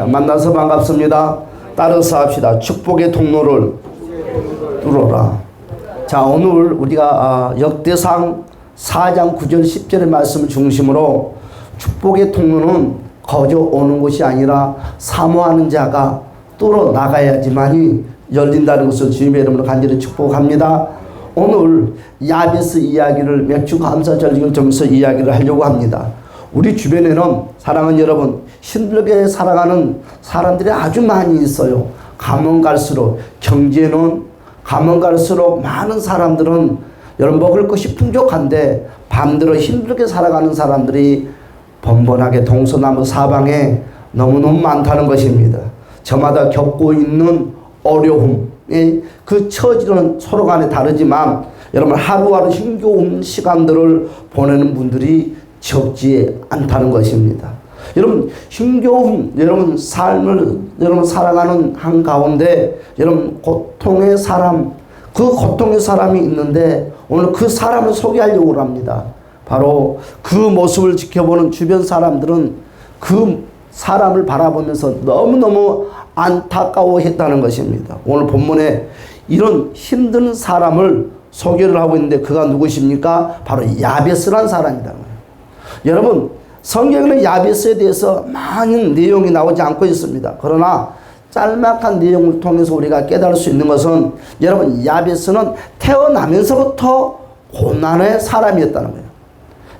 자, 만나서 반갑습니다. 따라서 합시다. 축복의 통로를 뚫어라. 자, 오늘 우리가 역대상 4장 9절 10절의 말씀을 중심으로 축복의 통로는 거저 오는 것이 아니라 사모하는 자가 뚫어 나가야지만이 열린다는 것을 주님의 이름으로 간절히 축복합니다. 오늘 야베스 이야기를 맥주 감사절기를 통해서 이야기를 하려고 합니다. 우리 주변에는 사랑하는 여러분, 힘들게 살아가는 사람들이 아주 많이 있어요. 가면 갈수록 경제는 가면 갈수록 많은 사람들은 여러분 먹을 것이 풍족한데 밤들어 힘들게 살아가는 사람들이 번번하게 동서남북 사방에 너무너무 많다는 것입니다. 저마다 겪고 있는 어려움의 그 처지는 서로 간에 다르지만 여러분 하루하루 힘겨운 시간들을 보내는 분들이 적지 않다는 것입니다. 여러분 힘겨운 여러분 삶을 여러분 살아가는 한가운데 여러분 고통의 사람, 그 고통의 사람이 있는데 오늘 그 사람을 소개하려고 합니다. 바로 그 모습을 지켜보는 주변 사람들은 그 사람을 바라보면서 너무너무 안타까워했다는 것입니다. 오늘 본문에 이런 힘든 사람을 소개를 하고 있는데 그가 누구십니까? 바로 야베스라는 사람이다. 여러분 성경에는 야베스에 대해서 많은 내용이 나오지 않고 있습니다. 그러나 짤막한 내용을 통해서 우리가 깨달을 수 있는 것은 여러분 야베스는 태어나면서부터 고난의 사람이었다는 거예요.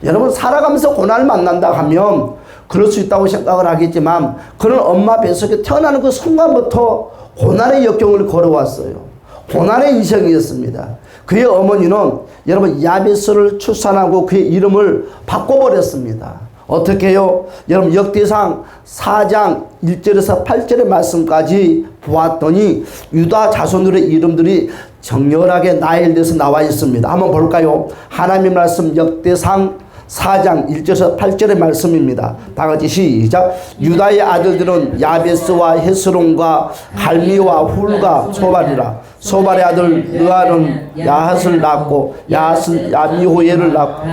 여러분 살아가면서 고난을 만난다 하면 그럴 수 있다고 생각을 하겠지만 그는 엄마 뱃속에 태어나는 그 순간부터 고난의 역경을 걸어왔어요. 고난의 인생이었습니다. 그의 어머니는 여러분 야베스를 출산하고 그의 이름을 바꿔버렸습니다. 어떻게 해요? 여러분 역대상 4장 1절에서 8절의 말씀까지 보았더니 유다 자손들의 이름들이 정렬하게 나열돼서 나와 있습니다. 한번 볼까요? 하나님 말씀 역대상 4장 1절에서 8절의 말씀입니다. 다 같이 시작. 유다의 아들들은 야베스와 헤스론과 갈미와 훌과 소발이라. 소발의 아들 느아는 야핫을 낳고 야핫은 야미호엘을 낳고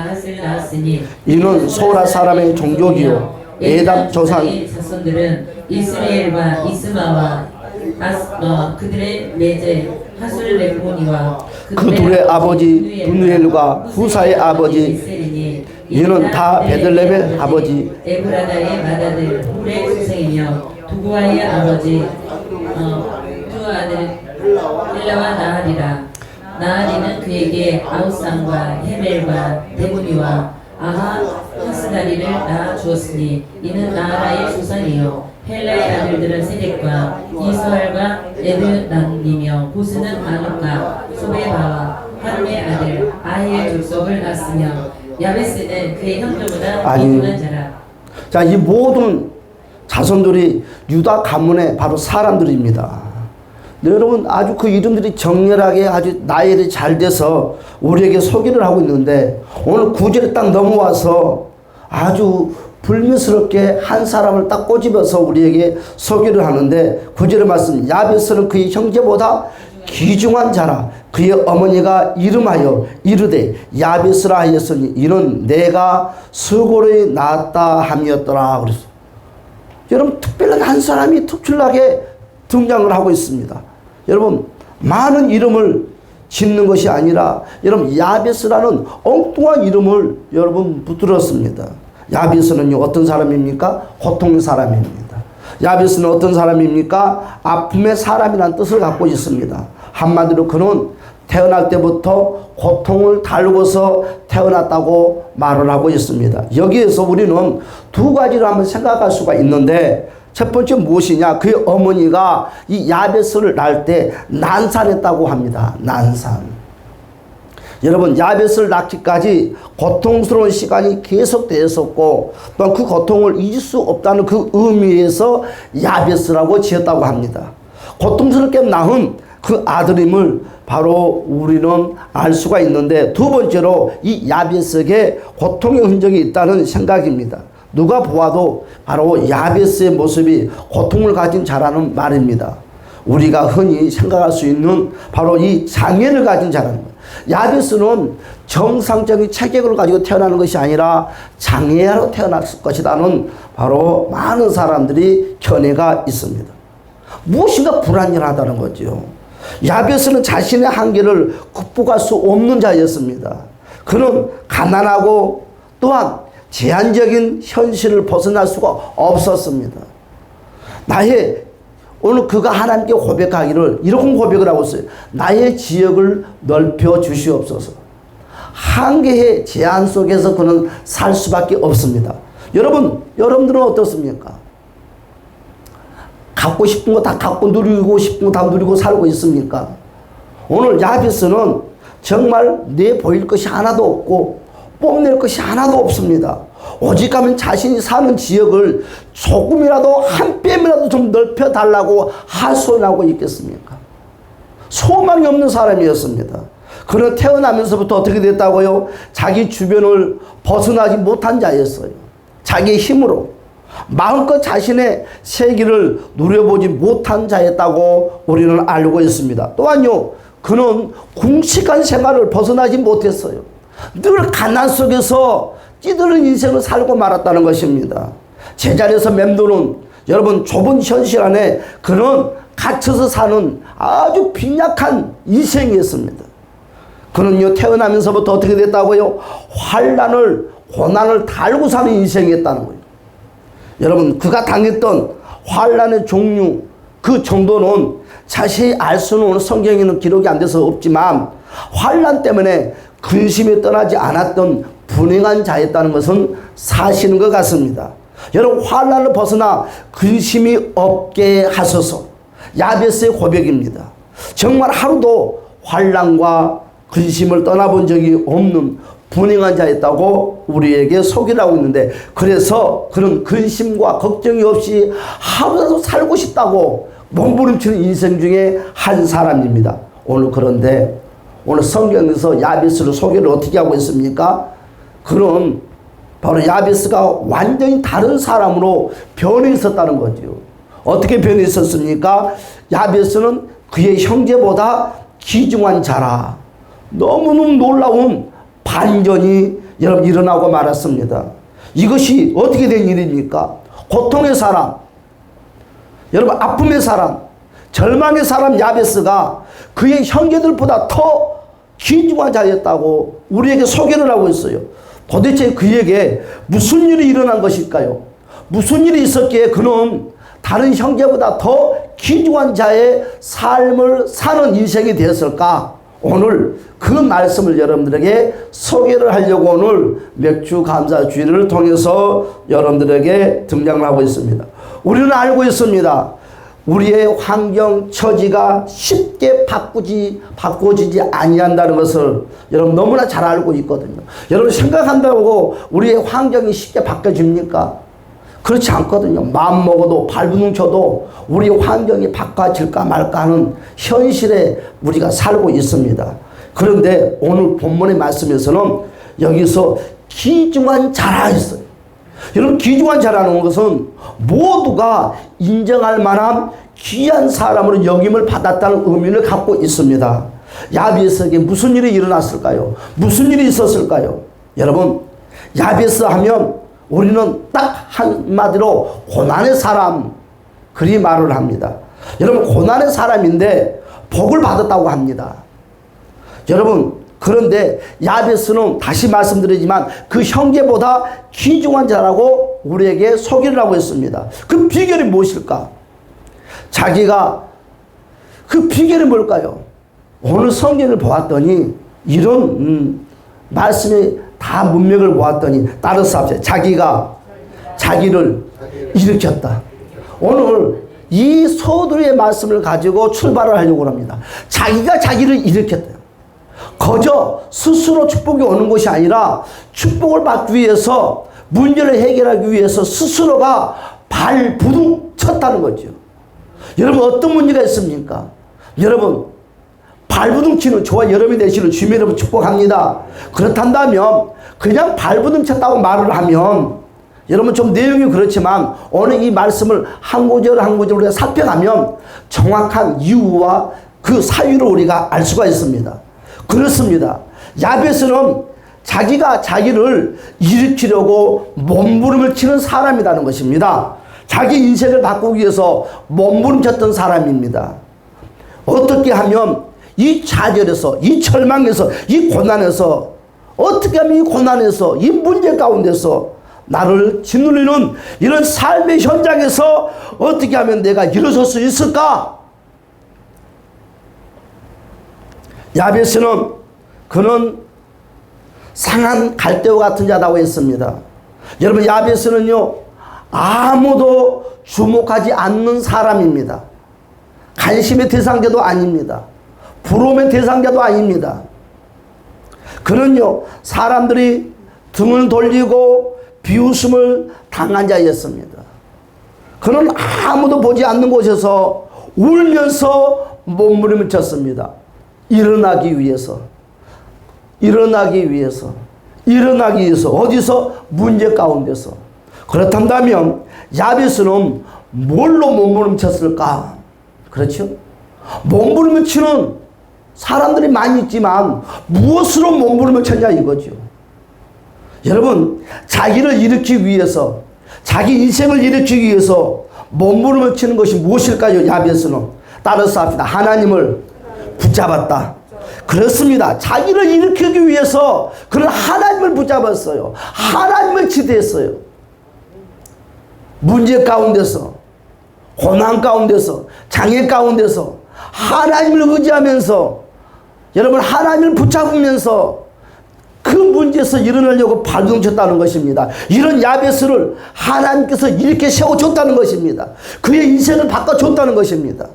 이는 소라 사람의 종족이요 에담 조상 자손들은 이스라엘과 이스마와 그들의 매제 하술레보니와 그 둘의 아버지 분누엘과 후사의 아버지 이는 다 베들레헴의 아버지 에브라다의 맏아들 훌의 수생이며 두구아의 아버지 두 아들 헬라와 나하리라. 나하리는 그에게 아우상과 헤멜과 데보니와 하스다리를 낳아 주었으니 이는 나하라의 조상이요 헬라의 아들들은 세덱과 이스활과 에드난이며 보스는 아노카 소베바와 하rum의 아들 아히의 족속을 낳았으며 야베스는 그의 형들보다 이분한 자라. 자, 이 모든 자손들이 유다 가문의 바로 사람들입니다. 네, 여러분 아주 그 이름들이 정렬하게 아주 나열이 잘 돼서 우리에게 소개를 하고 있는데 오늘 9절에 딱 넘어와서 아주 불미스럽게 한 사람을 딱 꼬집어서 우리에게 소개를 하는데 9절의 말씀 야베스는 그의 형제보다 귀중한 자라. 그의 어머니가 이름하여 이르되 야베스라 하였으니 이는 내가 수고를 낳았다 함이었더라. 그랬어. 여러분 특별한 한 사람이 특출나게 등장을 하고 있습니다. 여러분 많은 이름을 짓는 것이 아니라 여러분 야베스라는 엉뚱한 이름을 여러분 붙들었습니다. 야베스는요 어떤 사람입니까? 고통의 사람입니다. 야베스는 어떤 사람입니까? 아픔의 사람이라는 뜻을 갖고 있습니다. 한마디로 그는 태어날 때부터 고통을 달고서 태어났다고 말을 하고 있습니다. 여기에서 우리는 두 가지를 한번 생각할 수가 있는데 첫 번째 무엇이냐? 그의 어머니가 이 야베스를 낳을 때 난산했다고 합니다. 난산. 여러분 야베스를 낳기까지 고통스러운 시간이 계속되었었고 또한 그 고통을 잊을 수 없다는 그 의미에서 야베스라고 지었다고 합니다. 고통스럽게 낳은 그 아들임을 바로 우리는 알 수가 있는데 두 번째로 이 야베스에게 고통의 흔적이 있다는 생각입니다. 누가 보아도 바로 야베스의 모습이 고통을 가진 자라는 말입니다. 우리가 흔히 생각할 수 있는 바로 이 장애를 가진 자라는 거예요. 야베스는 정상적인 체격을 가지고 태어나는 것이 아니라 장애아로 태어났을 것이라는 바로 많은 사람들이 견해가 있습니다. 무엇인가 불안전하다는 거죠. 야베스는 자신의 한계를 극복할 수 없는 자였습니다. 그는 가난하고 또한 제한적인 현실을 벗어날 수가 없었습니다. 오늘 그가 하나님께 고백하기를 이런 고백을 하고 있어요. 나의 지역을 넓혀 주시옵소서. 한계의 제한 속에서 그는 살 수밖에 없습니다. 여러분들은 어떻습니까? 갖고 싶은 거 다 갖고 누리고 싶은 거 다 누리고 살고 있습니까? 오늘 야베스는 정말 내보일 것이 하나도 없고 뽐낼 것이 하나도 없습니다. 오직 하면 자신이 사는 지역을 조금이라도 한 뼘이라도 좀 넓혀달라고 하소연하고 있겠습니까? 소망이 없는 사람이었습니다. 그는 태어나면서부터 어떻게 됐다고요? 자기 주변을 벗어나지 못한 자였어요. 자기의 힘으로 마음껏 자신의 세계를 누려보지 못한 자였다고 우리는 알고 있습니다. 또한요, 그는 궁식한 생활을 벗어나지 못했어요. 늘 가난 속에서 찌드는 인생을 살고 말았다는 것입니다. 제자리에서 맴도는 여러분 좁은 현실 안에 그는 갇혀서 사는 아주 빈약한 인생이었습니다. 그는요, 태어나면서부터 어떻게 됐다고요? 고난을 달고 사는 인생이었다는 거예요. 여러분, 그가 당했던 환난의 종류, 그 정도는 자세히 알 수는 오늘 성경에는 기록이 안 돼서 없지만 환난 때문에 근심이 떠나지 않았던 불행한 자였다는 것은 사실인 것 같습니다. 여러분, 환난을 벗어나 근심이 없게 하소서. 야베스의 고백입니다. 정말 하루도 환난과 근심을 떠나본 적이 없는 불행한 자였다고 우리에게 소개를 하고 있는데, 그래서 그런 근심과 걱정이 없이 하루라도 살고 싶다고 몸부림치는 인생 중에 한 사람입니다. 그런데 오늘 성경에서 야베스를 소개를 어떻게 하고 있습니까? 그는 바로 야베스가 완전히 다른 사람으로 변해 있었다는 거죠. 어떻게 변해 있었습니까? 야베스는 그의 형제보다 귀중한 자라. 너무너무 놀라운 반전이 여러분 일어나고 말았습니다. 이것이 어떻게 된 일입니까? 고통의 사람, 여러분 아픔의 사람, 절망의 사람 야베스가 그의 형제들보다 더 귀중한 자였다고 우리에게 소개를 하고 있어요. 도대체 그에게 무슨 일이 일어난 것일까요? 무슨 일이 있었기에 그는 다른 형제보다 더 귀중한 자의 삶을 사는 인생이 되었을까? 오늘 그 말씀을 여러분들에게 소개를 하려고 오늘 맥주 감사 주일을 통해서 여러분들에게 등장을 하고 있습니다. 우리는 알고 있습니다. 우리의 환경 처지가 쉽게 바꿔지지 아니한다는 것을 여러분 너무나 잘 알고 있거든요. 여러분 생각한다고 우리의 환경이 쉽게 바뀌어집니까? 그렇지 않거든요. 마음 먹어도 발버둥 쳐도 우리 환경이 바꿔질까 말까 하는 현실에 우리가 살고 있습니다. 그런데 오늘 본문의 말씀에서는 여기서 귀중한 자라 했어요. 여러분 귀중한 자라는 것은 모두가 인정할 만한 귀한 사람으로 여김을 받았다는 의미를 갖고 있습니다. 야베스에게 무슨 일이 일어났을까요? 무슨 일이 있었을까요? 여러분 야베스 하면 우리는 딱 한마디로 고난의 사람 그리 말을 합니다. 여러분 고난의 사람인데 복을 받았다고 합니다. 여러분 그런데 야베스는 다시 말씀드리지만 그 형제보다 귀중한 자라고 우리에게 소개를 하고 있습니다. 그 비결이 무엇일까? 자기가 그 비결이 뭘까요? 오늘 성경을 보았더니 이런 말씀이 다 문맥을 보았더니 따라서 합시다. 자기가 자기를 일으켰다. 오늘 이 소들의 말씀을 가지고 출발을 하려고 합니다. 자기가 자기를 일으켰다. 거저 스스로 축복이 오는 것이 아니라 축복을 받기 위해서 문제를 해결하기 위해서 스스로가 발부둥 쳤다는 거죠. 여러분 어떤 문제가 있습니까? 여러분 발부둥 치는 저와 여러분이 되시는 주님 여러분 축복합니다. 그렇단다면 그냥 발부둥 쳤다고 말을 하면 여러분 좀 내용이 그렇지만 오늘 이 말씀을 한 구절 한 구절 우리가 살펴가면 정확한 이유와 그 사유를 우리가 알 수가 있습니다. 그렇습니다. 야베스는 자기가 자기를 일으키려고 몸부림을 치는 사람이라는 것입니다. 자기 인생을 바꾸기 위해서 몸부림쳤던 사람입니다. 어떻게 하면 이 좌절에서, 이 절망에서, 이 고난에서, 어떻게 하면 이 고난에서, 이 문제 가운데서 나를 짓누르는 이런 삶의 현장에서 어떻게 하면 내가 일어설 수 있을까? 야베스는 그는 상한 갈대와 같은 자라고 했습니다. 여러분, 야베스는요, 아무도 주목하지 않는 사람입니다. 관심의 대상자도 아닙니다. 부러움의 대상자도 아닙니다. 그는요, 사람들이 등을 돌리고 비웃음을 당한 자였습니다. 그는 아무도 보지 않는 곳에서 울면서 몸부림을 쳤습니다. 일어나기 위해서, 일어나기 위해서, 일어나기 위해서. 어디서? 문제 가운데서. 그렇단다면 야베스는 뭘로 몸부림을 쳤을까? 그렇죠? 몸부림을 치는 사람들이 많이 있지만 무엇으로 몸부림을 쳤냐 이거죠. 여러분, 자기를 일으키기 위해서, 자기 인생을 일으키기 위해서 몸부림을 치는 것이 무엇일까요? 야베스는 따라서 합시다. 하나님을 붙잡았다. 그렇습니다. 자기를 일으키기 위해서 그는 하나님을 붙잡았어요. 하나님을 기대했어요. 문제 가운데서, 고난 가운데서, 장애 가운데서 하나님을 의지하면서, 여러분, 하나님을 붙잡으면서 그 문제에서 일어나려고 발동쳤다는 것입니다. 이런 야베스를 하나님께서 이렇게 세워줬다는 것입니다. 그의 인생을 바꿔줬다는 것입니다.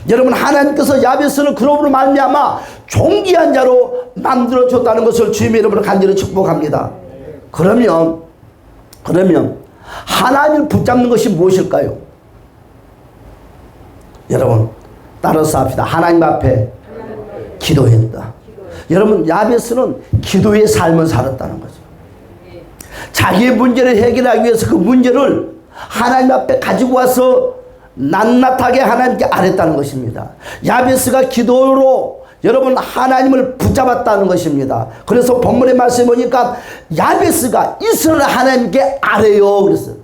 여러분, 하나님께서 야베스를 그러므로 말미암아 존귀한 자로 만들어줬다는 것을 주님의 이름으로 간절히 축복합니다. 그러면 하나님을 붙잡는 것이 무엇일까요? 여러분, 따라서 합시다. 하나님 앞에 기도했다. 여러분, 야베스는 기도의 삶을 살았다는 거죠. 자기의 문제를 해결하기 위해서 그 문제를 하나님 앞에 가지고 와서 낱낱하게 하나님께 아뢰었다는 것입니다. 야베스가 기도로 여러분 하나님을 붙잡았다는 것입니다. 그래서 본문의 말씀에 보니까 야베스가 이스라엘 하나님께 아뢰요 그랬어요.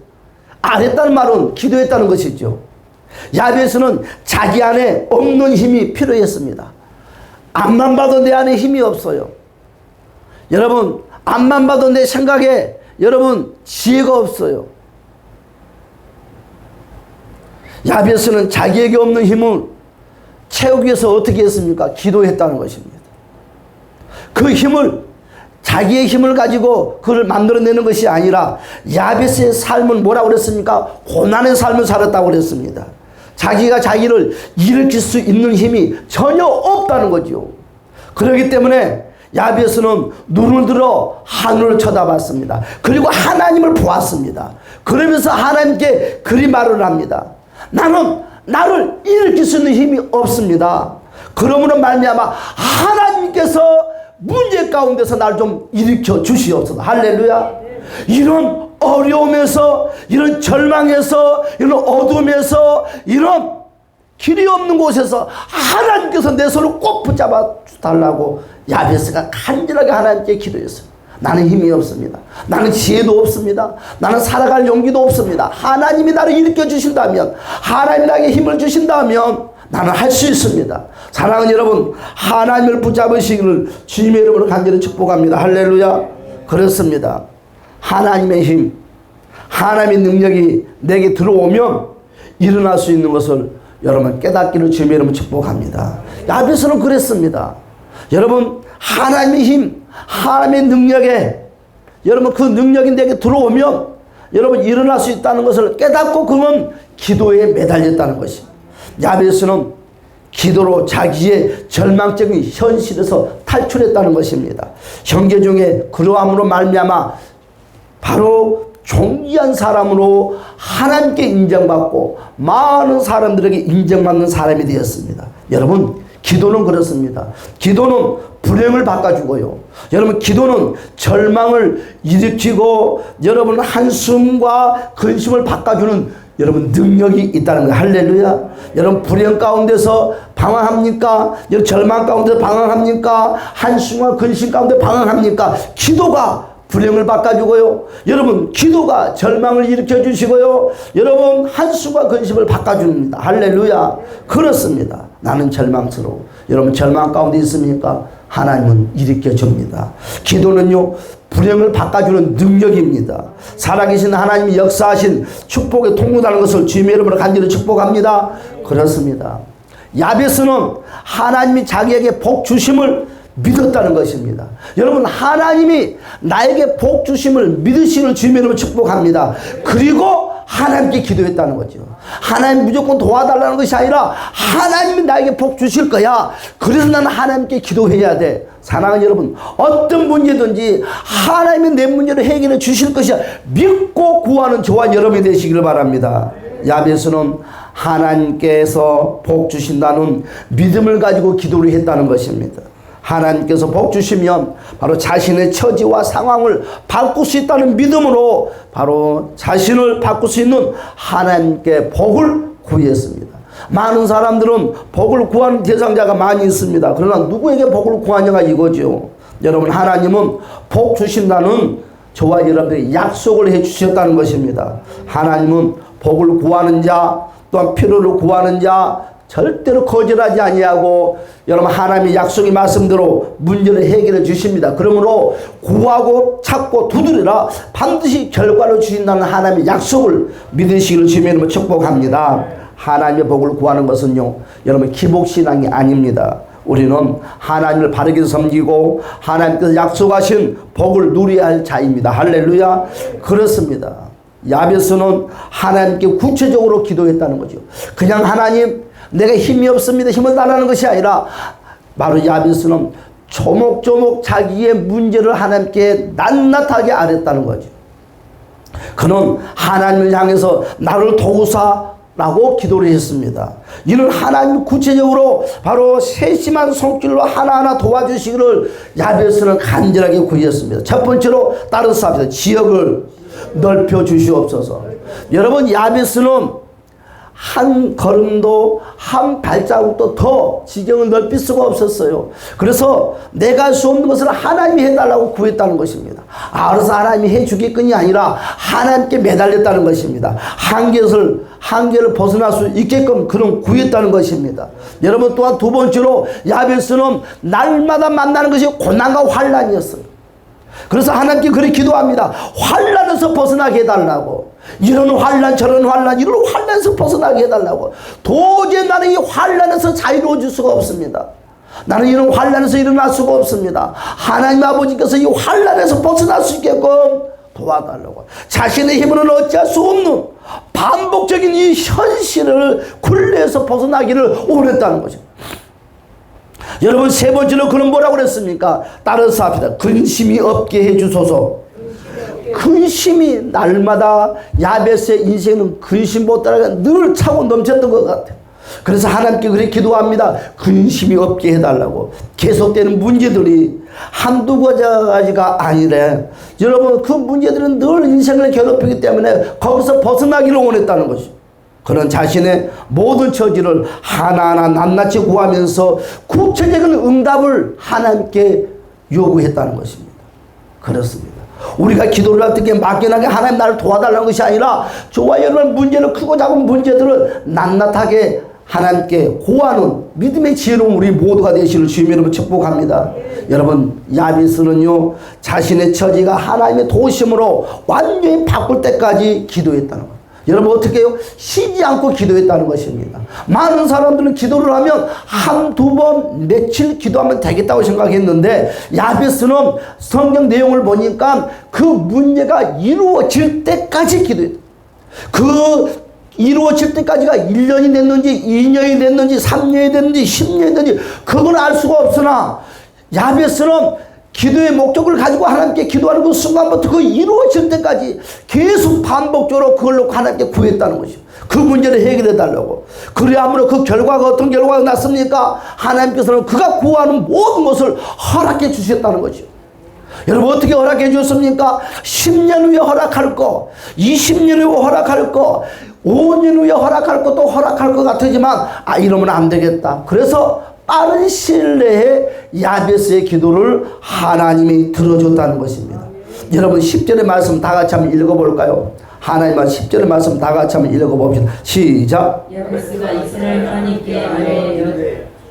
아뢰었다는 말은 기도했다는 것이죠. 야베스는 자기 안에 없는 힘이 필요했습니다. 앞만 봐도 내 안에 힘이 없어요. 여러분, 앞만 봐도 내 생각에 여러분 지혜가 없어요. 야베스는 자기에게 없는 힘을 채우기 위해서 어떻게 했습니까? 기도했다는 것입니다. 그 힘을, 자기의 힘을 가지고 그를 만들어내는 것이 아니라 야베스의 삶은 뭐라고 그랬습니까? 고난의 삶을 살았다고 그랬습니다. 자기가 자기를 일으킬 수 있는 힘이 전혀 없다는 거죠. 그렇기 때문에 야베스는 눈을 들어 하늘을 쳐다봤습니다. 그리고 하나님을 보았습니다. 그러면서 하나님께 그리 말을 합니다. 나는 나를 일으킬 수 있는 힘이 없습니다. 그러므로 말미암아 하나님께서 문제 가운데서 나를 좀 일으켜 주시옵소서. 할렐루야. 이런 어려움에서, 이런 절망에서, 이런 어둠에서, 이런 길이 없는 곳에서 하나님께서 내 손을 꼭 붙잡아 달라고 야베스가 간절하게 하나님께 기도했어요. 나는 힘이 없습니다. 나는 지혜도 없습니다. 나는 살아갈 용기도 없습니다. 하나님이 나를 일으켜 주신다면, 하나님이 나에게 힘을 주신다면 나는 할 수 있습니다. 사랑하는 여러분, 하나님을 붙잡으시기를 주님의 이름으로 간절히 축복합니다. 할렐루야. 그렇습니다. 하나님의 힘, 하나님의 능력이 내게 들어오면 일어날 수 있는 것을 여러분 깨닫기를 주님의 이름으로 축복합니다. 야베스는 그랬습니다. 여러분, 하나님의 힘, 하나님의 능력에 여러분 그 능력이 내게 들어오면 여러분 일어날 수 있다는 것을 깨닫고 그는 기도에 매달렸다는 것입니다. 야베스는 기도로 자기의 절망적인 현실에서 탈출했다는 것입니다. 형제 중에 그러함으로 말미암아 바로 존귀한 사람으로 하나님께 인정받고 많은 사람들에게 인정받는 사람이 되었습니다. 여러분, 기도는 그렇습니다. 기도는 불행을 바꿔주고요. 여러분, 기도는 절망을 일으키고 여러분 한숨과 근심을 바꿔주는 여러분 능력이 있다는 거예요. 할렐루야. 여러분 불행 가운데서 방황합니까? 여러분 절망 가운데서 방황합니까? 한숨과 근심 가운데 방황합니까? 기도가 불행을 바꿔주고요. 여러분 기도가 절망을 일으켜 주시고요. 여러분 한숨과 근심을 바꿔줍니다. 할렐루야. 그렇습니다. 나는 절망스러워. 여러분 절망 가운데 있습니까? 하나님은 일으켜 줍니다. 기도는요 불행을 바꿔주는 능력입니다. 살아계신 하나님이 역사하신 축복의 통로라는 것을 주님의 이름으로 간절히 축복합니다. 그렇습니다. 야베스는 하나님이 자기에게 복 주심을 믿었다는 것입니다. 여러분 하나님이 나에게 복 주심을 믿으시는 주님의 이름으로 축복합니다. 그리고 하나님께 기도했다는 거죠. 하나님 무조건 도와달라는 것이 아니라 하나님이 나에게 복 주실 거야. 그래서 나는 하나님께 기도해야 돼. 사랑하는 여러분, 어떤 문제든지 하나님이 내 문제를 해결해 주실 것이야. 믿고 구하는 저와 여러분이 되시기를 바랍니다. 야베스는 하나님께서 복 주신다는 믿음을 가지고 기도를 했다는 것입니다. 하나님께서 복 주시면 바로 자신의 처지와 상황을 바꿀 수 있다는 믿음으로 바로 자신을 바꿀 수 있는 하나님께 복을 구했습니다. 많은 사람들은 복을 구하는 대상자가 많이 있습니다. 그러나 누구에게 복을 구하냐가 이거죠. 여러분 하나님은 복 주신다는 저와 여러분들이 약속을 해 주셨다는 것입니다. 하나님은 복을 구하는 자 또한 필요를 구하는 자 절대로 거절하지 아니하고 여러분 하나님의 약속의 말씀대로 문제를 해결해 주십니다. 그러므로 구하고 찾고 두드리라 반드시 결과를 주신다는 하나님의 약속을 믿으시기를 주님의 이름으로 축복합니다. 하나님의 복을 구하는 것은요 여러분 기복신앙이 아닙니다. 우리는 하나님을 바르게 섬기고 하나님께서 약속하신 복을 누려야 할 자입니다. 할렐루야. 그렇습니다. 야베스는 하나님께 구체적으로 기도했다는 거죠. 그냥 하나님 내가 힘이 없습니다. 힘을 달라는 것이 아니라 바로 야베스는 조목조목 자기의 문제를 하나님께 낱낱하게 아뢰었다는 거죠. 그는 하나님을 향해서 나를 도우사라고 기도를 했습니다. 이는 하나님 구체적으로 바로 세심한 손길로 하나하나 도와주시기를 야베스는 간절하게 구했습니다. 첫 번째로 따르사합니다. 지역을 넓혀 주시옵소서. 여러분 야베스는 한 걸음도 한 발자국도 더 지경을 넓힐 수가 없었어요. 그래서 내가 할 수 없는 것을 하나님이 해달라고 구했다는 것입니다. 알아서 하나님이 해주겠건이 아니라 하나님께 매달렸다는 것입니다. 한계를 벗어날 수 있게끔 그런 구했다는 것입니다. 여러분 또한 두 번째로 야베스는 날마다 만나는 것이 고난과 환난이었어요. 그래서 하나님께 그렇게 기도합니다. 환난에서 벗어나게 해달라고. 이런 환난 저런 환난 이런 환난에서 벗어나게 해달라고. 도저히 나는 이 환난에서 자유로워질 수가 없습니다. 나는 이런 환난에서 일어날 수가 없습니다. 하나님 아버지께서 이 환난에서 벗어날 수 있게끔 도와달라고. 자신의 힘으로는 어찌할 수 없는 반복적인 이 현실을 굴레에서 벗어나기를 원했다는 거죠. 여러분 세 번째로 그는 뭐라고 그랬습니까? 따라서 합시다. 근심이 없게 해주소서. 근심이 날마다 야베스의 인생은 근심보다 늘 차고 넘쳤던 것 같아요. 그래서 하나님께 그렇게 기도합니다. 근심이 없게 해달라고. 계속되는 문제들이 한두 가지가 아니래. 여러분 그 문제들은 늘 인생을 괴롭히기 때문에 거기서 벗어나기를 원했다는 것이죠. 그는 자신의 모든 처지를 하나하나 낱낱이 구하면서 구체적인 응답을 하나님께 요구했다는 것입니다. 그렇습니다. 우리가 기도를 할 때 막연하게 하나님 나를 도와달라는 것이 아니라 저와 여러분 문제는 크고 작은 문제들을 낱낱하게 하나님께 구하는 믿음의 지혜로운 우리 모두가 되시기를 주님의 이름으로 축복합니다. 여러분 야베스는요 자신의 처지가 하나님의 도우심으로 완전히 바꿀 때까지 기도했다는 거예요. 여러분 어떻게 해요? 쉬지 않고 기도했다는 것입니다. 많은 사람들은 기도를 하면 한두 번 며칠 기도하면 되겠다고 생각했는데 야베스는 성경 내용을 보니까 그 문제가 이루어질 때까지 기도했다. 그 이루어질 때까지가 1년이 됐는지 2년이 됐는지 3년이 됐는지 10년이 됐는지 그건 알 수가 없으나 야베스는 기도의 목적을 가지고 하나님께 기도하는 그 순간부터 그 이루어질 때까지 계속 반복적으로 그걸로 하나님께 구했다는 것이죠. 그 문제를 해결해 달라고. 그래야므로 그 결과가 어떤 결과가 났습니까? 하나님께서는 그가 구하는 모든 것을 허락해 주셨다는 거죠. 여러분 어떻게 허락해 주셨습니까? 10년 후에 허락할 거, 20년 후에 허락할 거, 5년 후에 허락할 것도 허락할 것 같으지만 이러면 안 되겠다. 그래서 빠른 시일 내에 야베스의 기도를 하나님이 들어줬다는 것입니다. 여러분 10절의 말씀 다 같이 한번 읽어볼까요? 하나님의 10절의 말씀 다 같이 한번 읽어봅시다. 시작. 야베스가 이스라엘 하나님께 아뢰어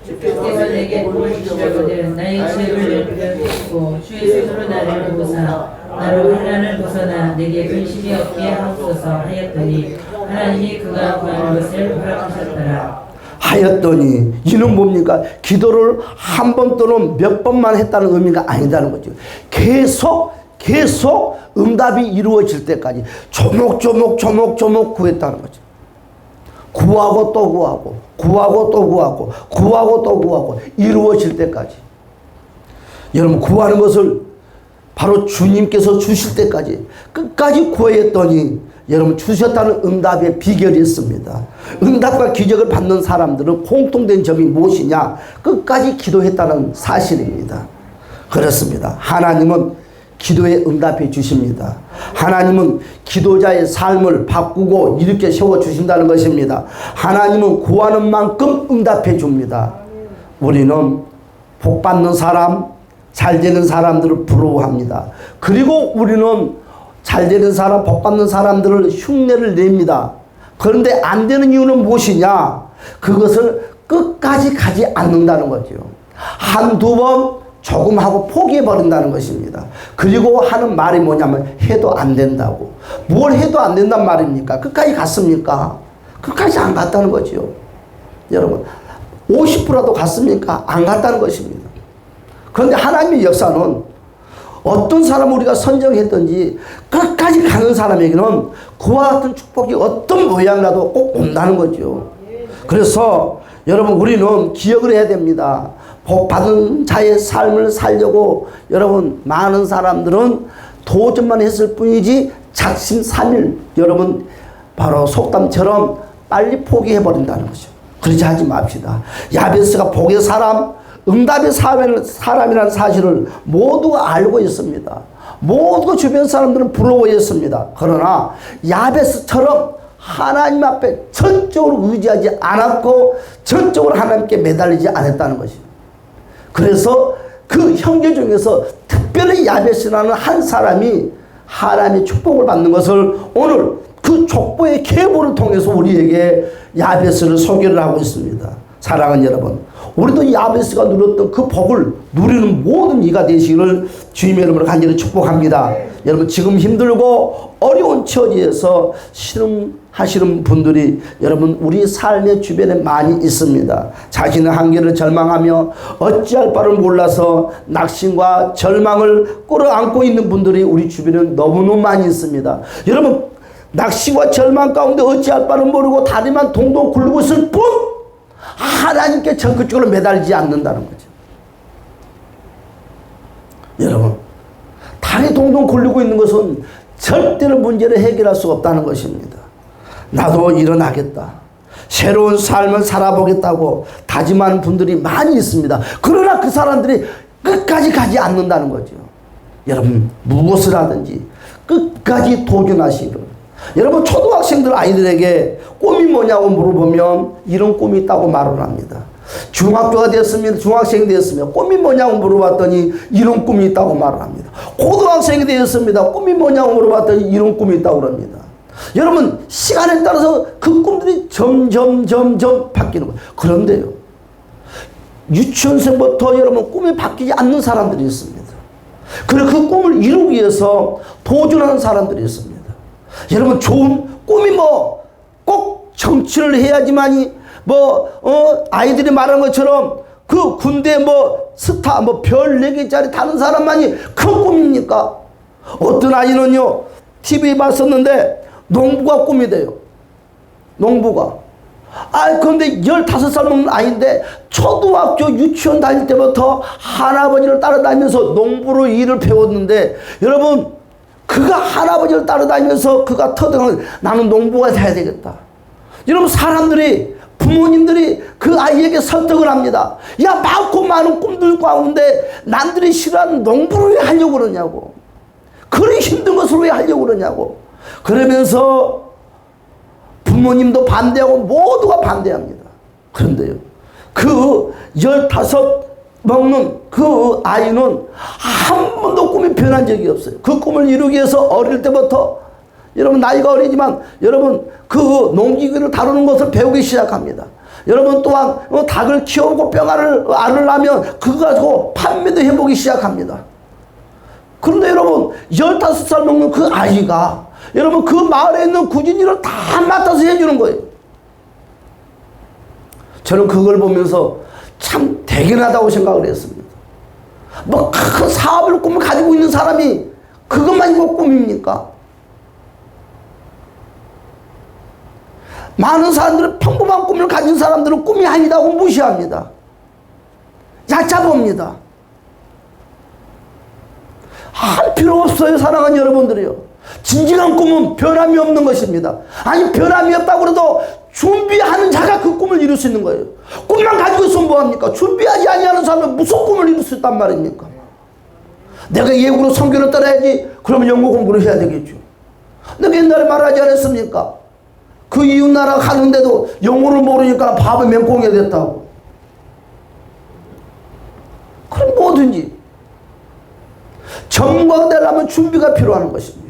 주께서 내게 복을 주시려거든 나의 죄를 연결시키고 주의 손으로 나를 보사 나로 환난을 벗어나 내게 근심이 없게 하옵소서 하였더니 하나님이 그가 구하는 것을 허락하셨더라. 하였더니 이는 뭡니까? 기도를 한 번 또는 몇 번만 했다는 의미가 아니다는 거죠. 계속 응답이 이루어질 때까지 조목조목 구했다는 거죠. 구하고 또 구하고 이루어질 때까지. 여러분 구하는 것을 바로 주님께서 주실 때까지 끝까지 구했더니 여러분 주셨다는 응답의 비결이 있습니다. 응답과 기적을 받는 사람들은 공통된 점이 무엇이냐? 끝까지 기도했다는 사실입니다. 그렇습니다. 하나님은 기도에 응답해 주십니다. 하나님은 기도자의 삶을 바꾸고 이렇게 세워주신다는 것입니다. 하나님은 구하는 만큼 응답해 줍니다. 우리는 복받는 사람, 잘 되는 사람들을 부러워합니다. 그리고 우리는 잘 되는 사람, 복받는 사람들을 흉내를 냅니다. 그런데 안 되는 이유는 무엇이냐? 그것을 끝까지 가지 않는다는 거죠. 한두 번 조금 하고 포기해버린다는 것입니다. 그리고 하는 말이 뭐냐면 해도 안 된다고. 뭘 해도 안 된단 말입니까? 끝까지 갔습니까? 끝까지 안 갔다는 거죠. 여러분 50%라도 갔습니까? 안 갔다는 것입니다. 그런데 하나님의 역사는 어떤 사람을 우리가 선정했든지 끝까지 가는 사람에게는 그와 같은 축복이 어떤 모양이라도 꼭 온다는 거죠. 그래서 여러분 우리는 기억을 해야 됩니다. 복 받은 자의 삶을 살려고 여러분 많은 사람들은 도전만 했을 뿐이지 작심삼일 여러분 바로 속담처럼 빨리 포기해버린다는 거죠. 그러지 하지 맙시다. 야베스가 복의 사람, 응답의 사람이라는 사실을 모두가 알고 있습니다. 모두 주변 사람들은 부러워했습니다. 그러나 야베스처럼 하나님 앞에 전적으로 의지하지 않았고 전적으로 하나님께 매달리지 않았다는 것입니다. 그래서 그 형제 중에서 특별히 야베스라는 한 사람이 하나님의 축복을 받는 것을 오늘 그 족보의 계보를 통해서 우리에게 야베스를 소개를 하고 있습니다. 사랑하는 여러분, 우리도 야베스가 누렸던 그 복을 누리는 모든 이가 되시기를 주님의 이름으로 간절히 축복합니다. 여러분 지금 힘들고 어려운 처지에서 신음하시는 분들이 여러분 우리 삶의 주변에 많이 있습니다. 자신의 한계를 절망하며 어찌할 바를 몰라서 낙심과 절망을 끌어안고 있는 분들이 우리 주변에 너무너무 많이 있습니다. 여러분 낙심과 절망 가운데 어찌할 바를 모르고 다리만 동동 굴리고 있을 뿐 하나님께 적극적으로 매달리지 않는다는 거죠. 여러분 다리 동동 굴리고 있는 것은 절대로 문제를 해결할 수 없다는 것입니다. 나도 일어나겠다. 새로운 삶을 살아보겠다고 다짐하는 분들이 많이 있습니다. 그러나 그 사람들이 끝까지 가지 않는다는 거죠. 여러분 무엇을 하든지 끝까지 도전하시기를. 여러분 초등학생들 아이들에게 꿈이 뭐냐고 물어보면 이런 꿈이 있다고 말을 합니다. 중학교가 됐으면 중학생이 됐으면 꿈이 뭐냐고 물어봤더니 이런 꿈이 있다고 말을 합니다. 고등학생이 되었습니다. 꿈이 뭐냐고 물어봤더니 이런 꿈이 있다고 합니다. 여러분 시간에 따라서 그 꿈들이 점점 바뀌는 거예요. 그런데요 유치원생부터 여러분 꿈이 바뀌지 않는 사람들이 있습니다. 그리고 그 꿈을 이루기 위해서 도전하는 사람들이 있습니다. 여러분 좋은 꿈이 뭐 꼭 정치를 해야지만이 아이들이 말하는 것처럼 그 군대 스타 별 4개짜리 다른 사람만이 큰 꿈입니까? 어떤 아이는요 TV에 봤었는데 농부가 꿈이 돼요. 농부가. 그런데 15살 먹는 아이인데 초등학교 유치원 다닐 때부터 할아버지를 따라다니면서 농부로 일을 배웠는데 여러분 그가 할아버지를 따라다니면서 그가 터득하는 나는 농부가 돼야 되겠다. 여러분 사람들이 부모님들이 그 아이에게 설득을 합니다. 야 많고 많은 꿈들 가운데 남들이 싫어하는 농부를 왜 하려고 그러냐고. 그리 힘든 것을 왜 하려고 그러냐고. 그러면서 부모님도 반대하고 모두가 반대합니다. 그런데요, 그 15 먹는 그 아이는 한 번도 꿈이 변한 적이 없어요. 그 꿈을 이루기 위해서 어릴 때부터, 여러분 나이가 어리지만 여러분 그 농기구를 다루는 것을 배우기 시작합니다. 여러분 또한 닭을 키우고 알을 낳으면 그거 가지고 판매도 해보기 시작합니다. 그런데 여러분 15살 먹는 그 아이가 여러분 그 마을에 있는 굳은 일을 다 맡아서 해주는 거예요. 저는 그걸 보면서 참 대견하다고 생각을 했습니다. 뭐 큰 사업을 꿈을 가지고 있는 사람이 그것만 이거 꿈입니까? 많은 사람들은 평범한 꿈을 가진 사람들은 꿈이 아니다고 무시합니다. 얕잡습니다. 할 필요 없어요, 사랑하는 여러분들이요. 진정한 꿈은 변함이 없는 것입니다. 아니 변함이 없다고 해도 준비하는 자가 그 꿈을 이룰 수 있는 거예요. 꿈만 가지고 있으면 뭐합니까? 준비하지 아니하는 사람은 무슨 꿈을 이룰 수 있단 말입니까? 내가 예고로 성경을 따라야지. 그러면 영어 공부를 해야 되겠죠. 내가 옛날에 말하지 않았습니까? 그 이웃나라 가는데도 영어를 모르니까 밥을 맹꽁이 됐다고. 그럼 뭐든지 전문가가 되려면 준비가 필요한 것입니다.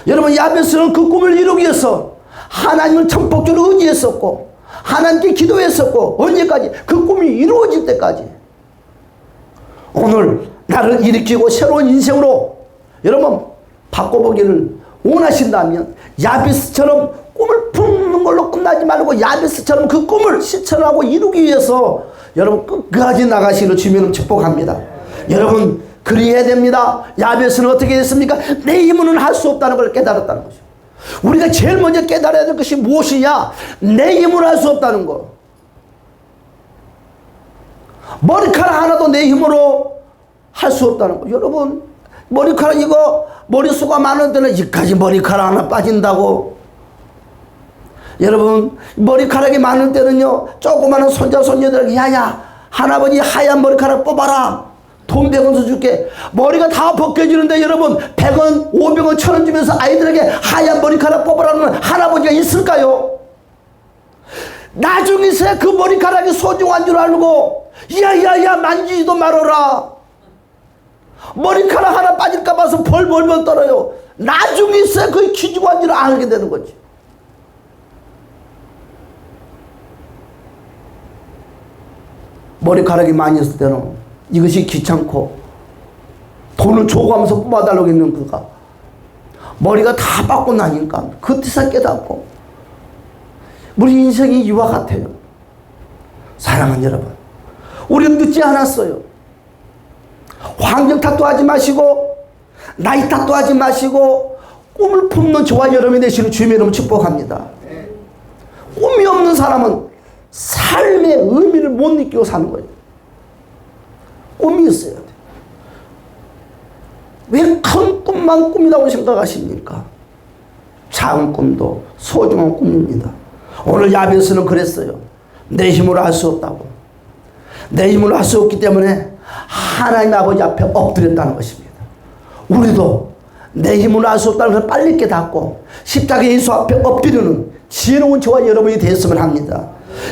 여러분 야베스는 그 꿈을 이루기 위해서 하나님을 전폭적으로 의지했었고 하나님께 기도했었고 언제까지? 그 꿈이 이루어질 때까지. 오늘 나를 일으키고 새로운 인생으로 여러분 바꿔보기를 원하신다면 야베스처럼 꿈을 품는 걸로 끝나지 말고 야베스처럼 그 꿈을 실천하고 이루기 위해서 여러분 끝까지 나가시기를 주님은 축복합니다. 여러분 그리해야 됩니다. 야베스는 어떻게 했습니까? 내 힘으로는 할 수 없다는 걸 깨달았다는 거죠. 우리가 제일 먼저 깨달아야 될 것이 무엇이냐? 내 힘으로 할 수 없다는 거. 머리카락 하나도 내 힘으로 할 수 없다는 거. 여러분 머리카락 이거 머릿수가 많은 데는 이까지 머리카락 하나 빠진다고. 여러분 머리카락이 많을 때는요 조그마한 손자 손녀들에게 야야 할아버지 하얀 머리카락 뽑아라. 돈 100원 써줄게. 머리가 다 벗겨지는데 여러분 100원 500원 1000원 주면서 아이들에게 하얀 머리카락 뽑아라는 할아버지가 있을까요? 나중에서야 그 머리카락이 소중한 줄 알고 야야야 만지지도 말아라. 머리카락 하나 빠질까 봐서 벌벌벌 떨어요. 나중에서야 그게 귀중한 줄 알게 되는 거지. 머리카락이 많이 있을 때는 이것이 귀찮고 돈을 줘가면서 뽑아달라고 했는 그가 머리가 다 빠고 나니까 그때서 깨닫고 우리 인생이 이와 같아요. 사랑하는 여러분 우리는 늦지 않았어요. 환경 탓도하지 마시고 나이 탓도하지 마시고 꿈을 품는 저와 여러분이 되시는 주님의 이름으로 축복합니다. 꿈이 없는 사람은 삶의 의미를 못 느끼고 사는 거예요. 꿈이 있어야 돼. 왜 큰 꿈만 꿈이라고 생각하십니까? 작은 꿈도 소중한 꿈입니다. 오늘 야베스는 그랬어요. 내 힘으로 할 수 없다고. 내 힘으로 할 수 없기 때문에 하나님 아버지 앞에 엎드렸다는 것입니다. 우리도 내 힘으로 할 수 없다는 걸 빨리 깨닫고 십자가 예수 앞에 엎드리는 지혜로운 저와 여러분이 되었으면 합니다.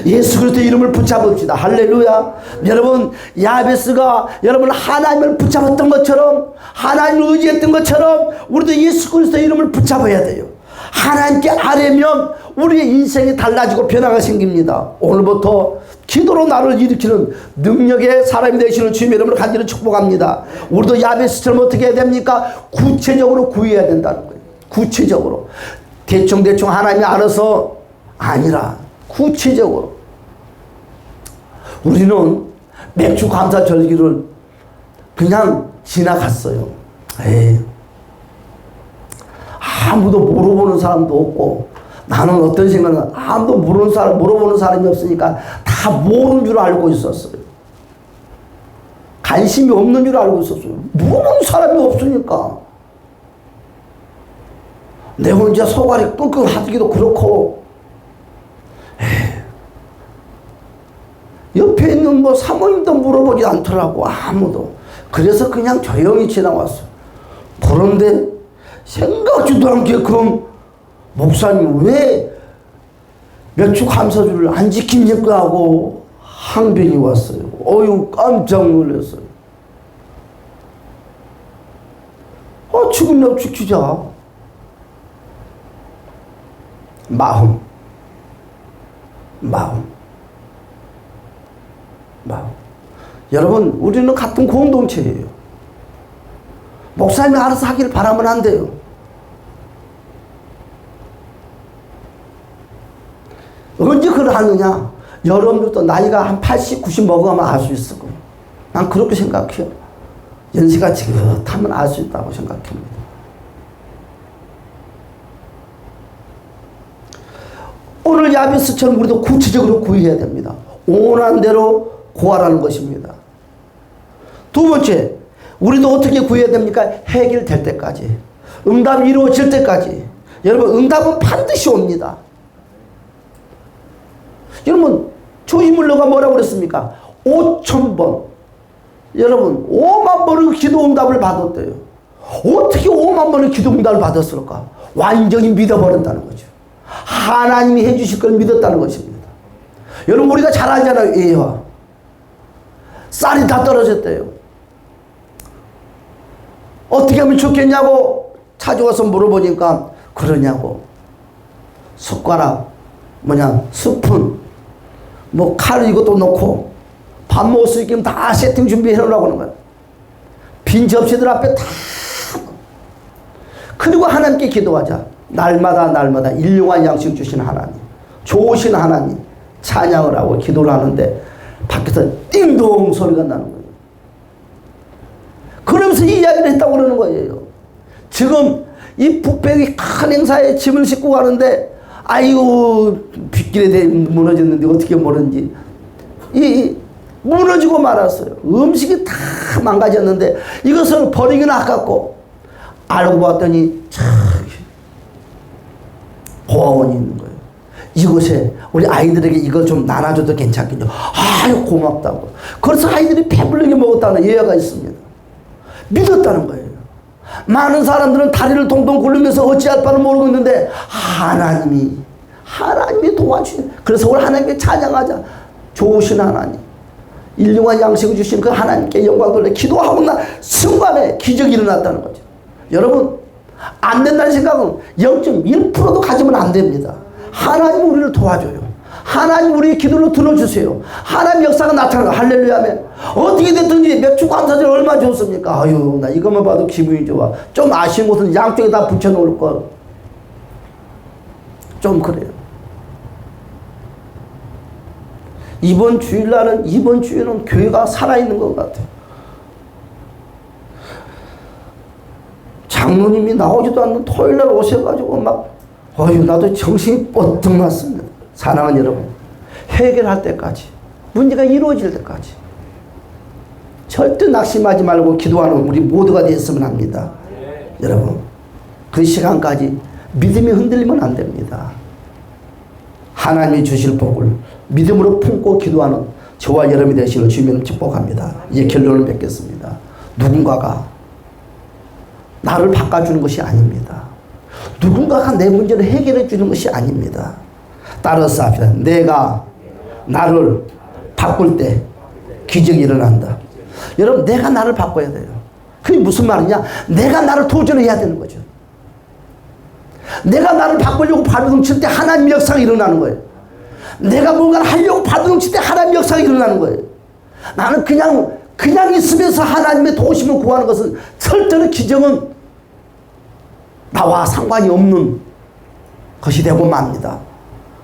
예수 그리스도의 이름을 붙잡읍시다. 할렐루야. 여러분 야베스가 여러분 하나님을 붙잡았던 것처럼 하나님을 의지했던 것처럼 우리도 예수 그리스도의 이름을 붙잡아야 돼요. 하나님께 아뢰면 우리의 인생이 달라지고 변화가 생깁니다. 오늘부터 기도로 나를 일으키는 능력의 사람이 되시는 주님의 이름으로 간절히 축복합니다. 우리도 야베스처럼 어떻게 해야 됩니까? 구체적으로 구해야 된다는 거예요. 구체적으로. 대충 하나님이 알아서 아니라 구체적으로. 우리는 맥주 감사 절기를 그냥 지나갔어요. 에이, 아무도 물어보는 사람도 없고 나는 어떤 생각은 아무도 물어보는 사람이 없으니까 다 모르는 줄 알고 있었어요. 관심이 없는 줄 알고 있었어요. 물어보는 사람이 없으니까. 내 혼자 소갈이 끙끙하기도 그렇고 옆에 있는 뭐 사모님도 물어보지 않더라고. 아무도. 그래서 그냥 조용히 지나왔어. 그런데 생각지도 않게 그럼 목사님 왜 몇 주 감사주를 안 지킵니까 하고 항변이 왔어요. 어휴, 깜짝 놀랐어요. 죽으면 지키자. 마음. 여러분, 우리는 같은 공동체예요. 목사님이 알아서 하기를 바라면 안 돼요. 언제 그걸 하느냐? 여러분들도 나이가 한 80, 90 먹어가면 알 수 있을 거예요. 난 그렇게 생각해요. 연세가 지긋하면 알 수 있다고 생각합니다. 오늘 야베스처럼 우리도 구체적으로 구해야 됩니다. 원하는 대로 구하라는 것입니다. 두 번째, 우리도 어떻게 구해야 됩니까? 해결될 때까지. 응답이 이루어질 때까지. 여러분, 응답은 반드시 옵니다. 여러분, 조이물러가 뭐라고 그랬습니까? 5,000번. 여러분, 5만 번의 기도 응답을 받았대요. 어떻게 5만 번의 기도 응답을 받았을까? 완전히 믿어버렸다는 거죠. 하나님이 해주실 걸 믿었다는 것입니다. 여러분, 우리가 잘 알잖아요. 예화. 쌀이 다 떨어졌대요. 어떻게 하면 좋겠냐고 찾아와서 물어보니까 그러냐고. 숟가락, 스푼, 칼 이것도 넣고 밥 먹을 수 있게 다 세팅 준비해 놓으라고 하는 거예요. 빈 접시들 앞에 다. 그리고 하나님께 기도하자. 날마다 일용할 양식 주신 하나님, 좋으신 하나님 찬양을 하고 기도를 하는데 밖에서 띵동 소리가 나는 거예요. 그러면서 이 이야기를 했다고 그러는 거예요. 지금 이 북백이 큰 행사에 짐을 싣고 가는데 아이고 빗길에 무너졌는데 어떻게 모르는지 무너지고 말았어요. 음식이 다 망가졌는데 이것을 버리기는 아깝고 알고 봤더니 고아원이 있는 거예요. 이곳에 우리 아이들에게 이걸 좀 나눠줘도 괜찮겠죠. 아유 고맙다고. 그래서 아이들이 배불리게 먹었다는 예화가 있습니다. 믿었다는 거예요. 많은 사람들은 다리를 동동 굴리면서 어찌할 바를 모르고 있는데 하나님이 도와주신. 그래서 우리 하나님께 찬양하자. 좋으신 하나님, 일용할 양식을 주신 그 하나님께 영광 돌려 기도하고 난 순간에 기적이 일어났다는 거죠. 여러분, 안 된다는 생각은 0.1%도 가지면 안 됩니다. 하나님 우리를 도와줘요. 하나님 우리의 기도를 들어주세요. 하나님 역사가 나타나요. 할렐루야 하면 어떻게 됐든지 몇 주 감사절 얼마나 좋습니까? 아유, 나 이것만 봐도 기분이 좋아. 좀 아쉬운 곳은 양쪽에 다 붙여놓을 걸. 좀 그래요. 이번 주일은 교회가 살아있는 것 같아요. 장로님이 나오지도 않는 토요일날 오셔가지고 나도 정신이 뻗떡 났습니다. 사랑하는 여러분, 해결할 때까지, 문제가 이루어질 때까지 절대 낙심하지 말고 기도하는 우리 모두가 되었으면 합니다. 여러분, 그 시간까지 믿음이 흔들리면 안 됩니다. 하나님이 주실 복을 믿음으로 품고 기도하는 저와 여러분이 되시기를 주님을 축복합니다. 이제 결론을 맺겠습니다. 누군가가 나를 바꿔주는 것이 아닙니다. 누군가가 내 문제를 해결해 주는 것이 아닙니다. 따라서 합시다. 내가 나를 바꿀 때 기적이 일어난다. 여러분, 내가 나를 바꿔야 돼요. 그게 무슨 말이냐? 내가 나를 도전해야 되는 거죠. 내가 나를 바꾸려고 발버둥칠 때 하나님 역사가 일어나는 거예요. 내가 뭔가를 하려고 발버둥칠 때 하나님 역사가 일어나는 거예요. 나는 그냥 있으면서 하나님의 도우심을 구하는 것은 절대로 기적은 나와 상관이 없는 것이 되고 맙니다.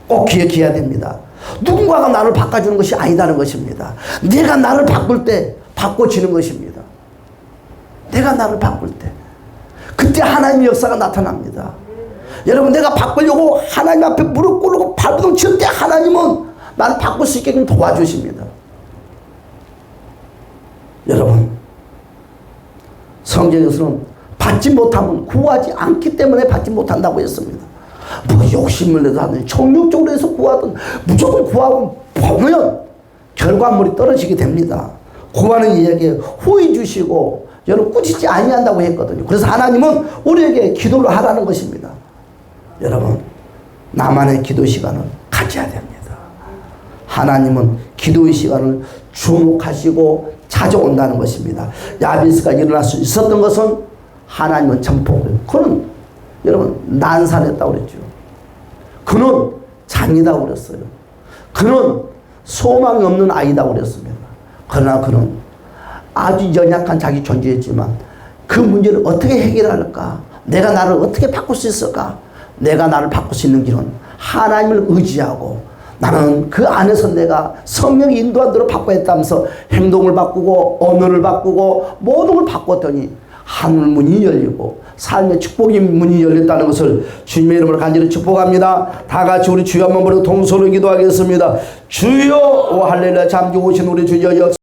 꼭 기억해야 됩니다. 누군가가 나를 바꿔주는 것이 아니다는 것입니다. 내가 나를 바꿀 때 바꿔지는 것입니다. 내가 나를 바꿀 때 그때 하나님의 역사가 나타납니다. 여러분, 내가 바꾸려고 하나님 앞에 무릎 꿇고 발버둥 칠 때 하나님은 나를 바꿀 수 있게 도와주십니다. 여러분, 성경에서는 받지 못하면 구하지 않기 때문에 받지 못한다고 했습니다. 욕심을 내서 하든 정욕적으로 해서 구하든 무조건 구하고 보면 결과물이 떨어지게 됩니다. 구하는 이에게 후히 주시고 여러분 꾸짖지 아니한다고 했거든요. 그래서 하나님은 우리에게 기도를 하라는 것입니다. 여러분, 나만의 기도 시간은 가져야 됩니다. 하나님은 기도의 시간을 주목하시고 찾아온다는 것입니다. 야베스가 일어날 수 있었던 것은 하나님은 전폭을. 그는 여러분 난산했다고 그랬죠. 그는 장이다고 그랬어요. 그는 소망이 없는 아이다고 그랬습니다. 그러나 그는 아주 연약한 자기 존재였지만 그 문제를 어떻게 해결할까? 내가 나를 어떻게 바꿀 수 있을까? 내가 나를 바꿀 수 있는 길은 하나님을 의지하고 나는 그 안에서 내가 성령의 인도한 대로 바꿔야 했다면서 행동을 바꾸고 언어를 바꾸고 모든 걸 바꿨더니 하늘 문이 열리고 삶의 축복의 문이 열렸다는 것을 주님의 이름으로 간절히 축복합니다. 다 같이 우리 주여 한번 부르고 동서로 기도하겠습니다. 주여 오 할렐루야 잠기 오신 우리 주여